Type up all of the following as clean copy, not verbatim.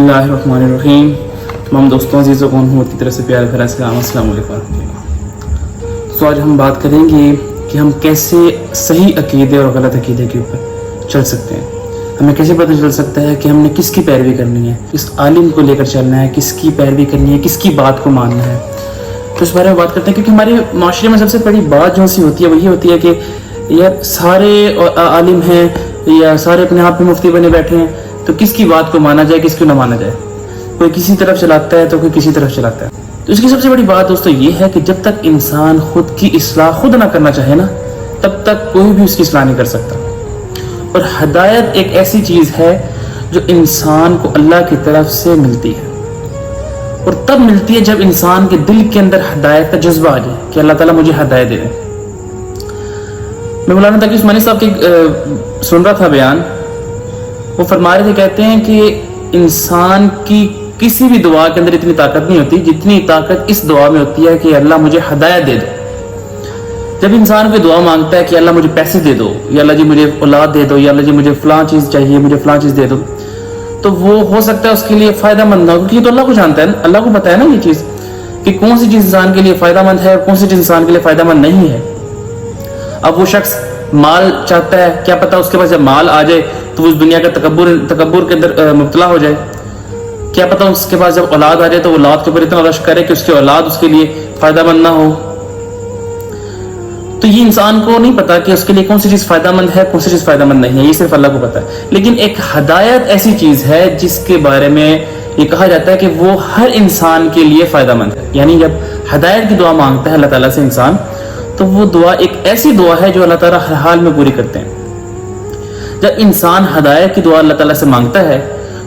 बिस्मिल्लाहिर्रहमानिर्रहीम। तमाम दोस्तों अजीज़ों को उनकी तरफ से प्यार भरा सलाम, अस्सलाम वालेकुम। तो आज हम बात करेंगे कि हम कैसे सही अकीदे और गलत अकीदे के ऊपर चल सकते हैं। हमें कैसे पता चल सकता है कि हमने किसकी पैरवी करनी है, किस आलिम को लेकर चलना है, किसकी पैरवी करनी है, किसकी बात को मानना है। तो इस बारे में बात करते हैं, क्योंकि हमारे माशरे में सबसे बड़ी बात जो सी होती है वो ये होती है कि यार सारे आलिम हैं या सारे अपने आप में मुफ्ती बने बैठे हैं, तो किसकी बात को माना जाए, किसको ना माना जाए। कोई किसी तरफ चलाता है तो कोई किसी तरफ चलाता है। तो इसकी सबसे बड़ी बात दोस्तों ये है कि जब तक इंसान खुद की इस्लाह खुद ना करना चाहे ना, तब तक कोई भी उसकी इस्लाह नहीं कर सकता। और हदायत एक ऐसी चीज़ है जो इंसान को अल्लाह की तरफ से मिलती है, और तब मिलती है जब इंसान के दिल के अंदर हदायत का जज्बा आ जाए कि अल्लाह ताला मुझे हदायत दे दे। मैं मौलाना तकी उस्मानी साहब की सुन रहा था बयान, वो फरमा रहे थे, कहते हैं कि इंसान की किसी भी दुआ के अंदर इतनी ताकत नहीं होती जितनी ताकत इस दुआ में होती है कि अल्लाह मुझे हदायत दे दो। जब इंसान कोई दुआ मांगता है कि अल्लाह मुझे पैसे दे दो, या अल्लाह जी मुझे औलाद दे दो, या अल्लाह जी मुझे फलां चीज़ चाहिए, मुझे फलां चीज़ दे दो, तो वो हो सकता है उसके लिए फ़ायदेमंद ना हो, क्योंकि तो अल्लाह को जानता है, अल्लाह को पता है ना ये चीज़ कि कौन सी चीज़ इंसान के लिए फ़ायदेमंद है, कौन सी चीज़ इंसान के लिए फ़ायदेमंद नहीं है। अब वो शख्स माल चाहता है, क्या पता उसके पास जब माल आ जाए तो वो उस दुनिया का तकब्बुर के अंदर मुब्तला हो जाए। क्या पता उसके पास जब औलाद आ जाए तो वो औलाद के ऊपर इतना रश करे कि उसकी औलाद उसके लिए फ़ायदेमंद ना हो। तो ये इंसान को नहीं पता कि उसके लिए कौन सी चीज़ फ़ायदेमंद है, कौन सी चीज़ फ़ायदेमंद नहीं है, ये सिर्फ अल्लाह को पता है। लेकिन एक हदायत ऐसी चीज़ है जिसके बारे में ये कहा जाता है कि वो हर इंसान के लिए फ़ायदेमंद है। यानी जब हदायत की दुआ मांगता है अल्लाह ताला से इंसान, तो वो दुआ एक ऐसी दुआ है जो अल्लाह ताला हर हाल में पूरी करते हैं। जब इंसान हदायत की दुआ अल्लाह ताला से मांगता है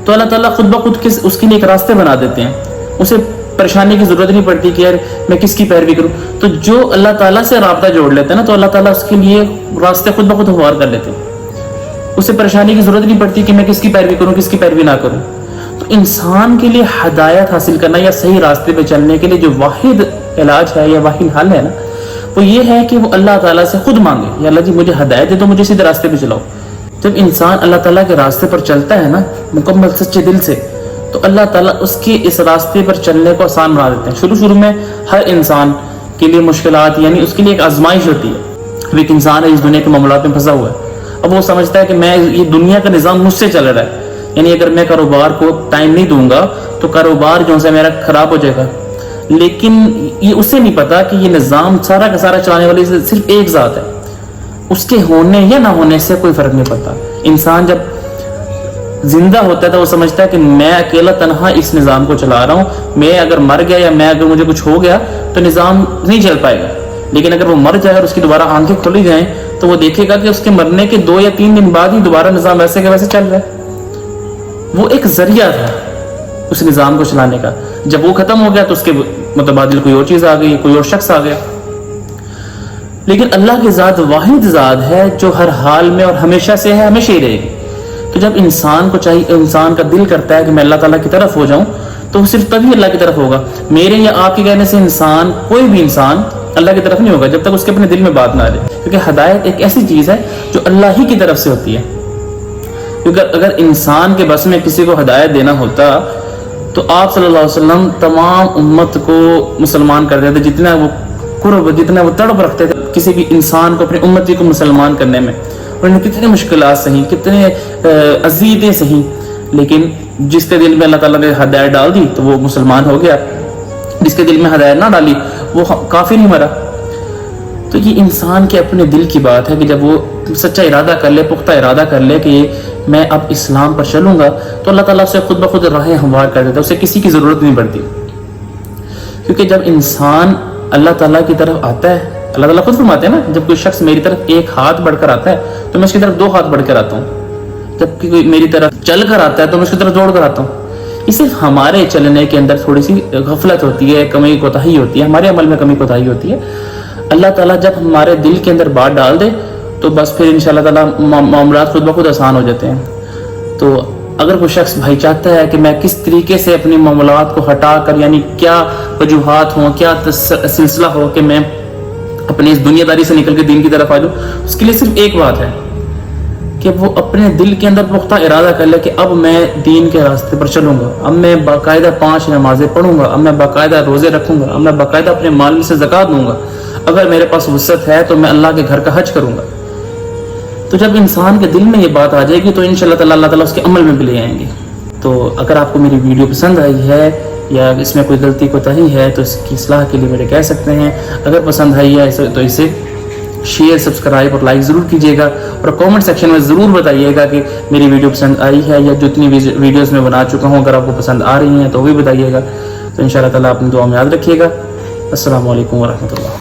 तो अल्लाह ताला खुद ब खुद उसके लिए एक रास्ते बना देते हैं। उसे परेशानी की जरूरत नहीं पड़ती कि यार मैं किसकी पैरवी करूं। तो जो अल्लाह ताला से राब्ता जोड़ लेते हैं ना, तो अल्लाह ताला उसके लिए रास्ते खुद ब खुद हमवार कर लेते हैं। उसे परेशानी की जरूरत नहीं पड़ती कि मैं किसकी पैरवी करूं, किसकी पैरवी ना करूं। तो इंसान के लिए हदायत हासिल करना या सही रास्ते पे चलने के लिए जो वाहिद इलाज है या वाहिद हल है ना, वो ये है कि वो अल्लाह ताला से खुद मांगे, या अल्लाह जी मुझे हदायत दे दो, मुझे सीधे रास्ते पे चलाओ। जब इंसान अल्लाह ताला के रास्ते पर चलता है ना मुकम्मल सच्चे दिल से, तो अल्लाह ताला उसके इस रास्ते पर चलने को आसान बना देते हैं। शुरू में हर इंसान के लिए मुश्किलात, यानी उसके लिए एक आजमाइश होती है। अब एक इंसान है इस दुनिया के मामलात में फंसा हुआ है, अब वो समझता है कि मैं ये दुनिया का निज़ाम मुझसे चल रहा है, यानी अगर मैं कारोबार को टाइम नहीं दूंगा तो कारोबार जो है मेरा खराब हो जाएगा। लेकिन ये उसे नहीं पता कि ये निज़ाम सारा का सारा चलाने वाली सिर्फ एक ज़ात है, उसके होने या ना होने से कोई फर्क नहीं पड़ता। इंसान जब जिंदा होता है तो वो समझता है कि मैं अकेला तनहा इस निज़ाम को चला रहा हूँ, मैं अगर मर गया या मैं अगर मुझे कुछ हो गया तो निज़ाम नहीं चल पाएगा। लेकिन अगर वो मर जाए और उसकी दोबारा आंखें खुली जाएं तो वो देखेगा कि उसके मरने के 2 या 3 दिन बाद ही दोबारा निज़ाम वैसे के वैसे चल रहा है। वो एक जरिया था उस निज़ाम को चलाने का। जब वो खत्म हो गया तो उसके मुतबादिल कोई और चीज़ आ गई, कोई और शख्स आ गया। लेकिन अल्लाह की ज़ात वाहिद ज़ात है जो हर हाल में और हमेशा से है, हमेशा ही रहेगी। तो जब इंसान को चाहिए, इंसान का दिल करता है कि मैं अल्लाह ताला की तरफ हो जाऊं, तो वो सिर्फ तभी अल्लाह की तरफ होगा। मेरे या आपके कहने से इंसान, कोई भी इंसान अल्लाह की तरफ नहीं होगा जब तक उसके अपने दिल में बात ना आ जाए, क्योंकि हदायत एक ऐसी चीज़ है जो अल्लाह ही की तरफ से होती है। क्योंकि अगर इंसान के बस में किसी को हदायत देना होता तो आप सल्लल्लाहु अलैहि वसल्लम तमाम उम्मत को मुसलमान कर देते। जितना वो कुर्ब, जितना वो तड़प रखते थे किसी भी इंसान को, अपनी उम्मती को मुसलमान करने में, उन्होंने कितनी मुश्किलात सही, कितने अज़ीज़ें सही, लेकिन जिसके दिल में अल्लाह ताला ने हदायत डाल दी तो वो मुसलमान हो गया, जिसके दिल में हदायत ना डाली वो काफिर ही मरा। तो ये इंसान के अपने दिल की बात है कि जब वो सच्चा इरादा कर ले, पुख्ता इरादा कर ले कि मैं अब इस्लाम पर चलूंगा, तो अल्लाह ताला उसे खुद ब खुद राहें हमवार कर देता है, उसे किसी की ज़रूरत नहीं पड़ती। क्योंकि जब इंसान अल्लाह ताला की तरफ आता है, अल्लाह ताला खुद फरमाते हैं ना, जब कोई शख्स मेरी तरफ एक हाथ बढ़कर आता है तो मैं उसकी तरफ 2 हाथ बढ़कर आता हूँ, जबकि कोई मेरी तरफ चल कर आता है तो मैं उसकी तरफ दौड़ कर आता हूँ। इसे हमारे चलने के अंदर थोड़ी सी गफलत होती है, कमी कोताही होती है, हमारे अमल में कमी कोताही होती है। अल्लाह ताला जब हमारे दिल के अंदर बात डाल दे तो बस फिर इंशाअल्लाह ताला मामलात खुद ब खुद आसान हो जाते हैं। तो अगर कोई शख्स भाई चाहता है कि मैं किस तरीके से अपनी मामलात को हटा कर, यानी क्या वजूहात हों, क्या सिलसिला हो कि मैं अपनी इस दुनियादारी से निकल के दीन की तरफ आ जाऊँ, उसके लिए सिर्फ एक बात है کہ وہ اپنے دل کے اندر پختہ ارادہ کر لے کہ اب میں دین کے راستے پر چلوں گا، اب میں باقاعدہ 5 نمازیں پڑھوں گا، اب میں باقاعدہ روزے رکھوں گا، اب میں باقاعدہ اپنے مال میں سے زکوٰۃ دوں گا، اگر میرے پاس وسعت ہے تو میں اللہ کے گھر کا حج کروں گا۔ تو جب انسان کے دل میں یہ بات آ جائے گی تو انشاءاللہ تعالیٰ اللہ تعالیٰ اس کے عمل میں بھی لے آئیں گے۔ تو اگر آپ کو میری ویڈیو پسند آئی ہے یا اس میں کوئی غلطی کوتاہی ہے تو اس کی اصلاح کے لیے میرے کہہ سکتے ہیں۔ اگر پسند آئی ہے تو اسے شیئر، سبسکرائب اور لائک ضرور کیجیے گا، اور کامنٹ سیکشن میں ضرور بتائیے گا کہ میری ویڈیو پسند آئی ہے، یا جتنی ویڈیوز میں بنا چکا ہوں اگر آپ کو پسند آ رہی ہیں تو وہ بھی بتائیے گا۔ تو انشاءاللہ تعالیٰ اپنی دعا میں یاد رکھیے گا۔ السلام علیکم ورحمۃ اللہ۔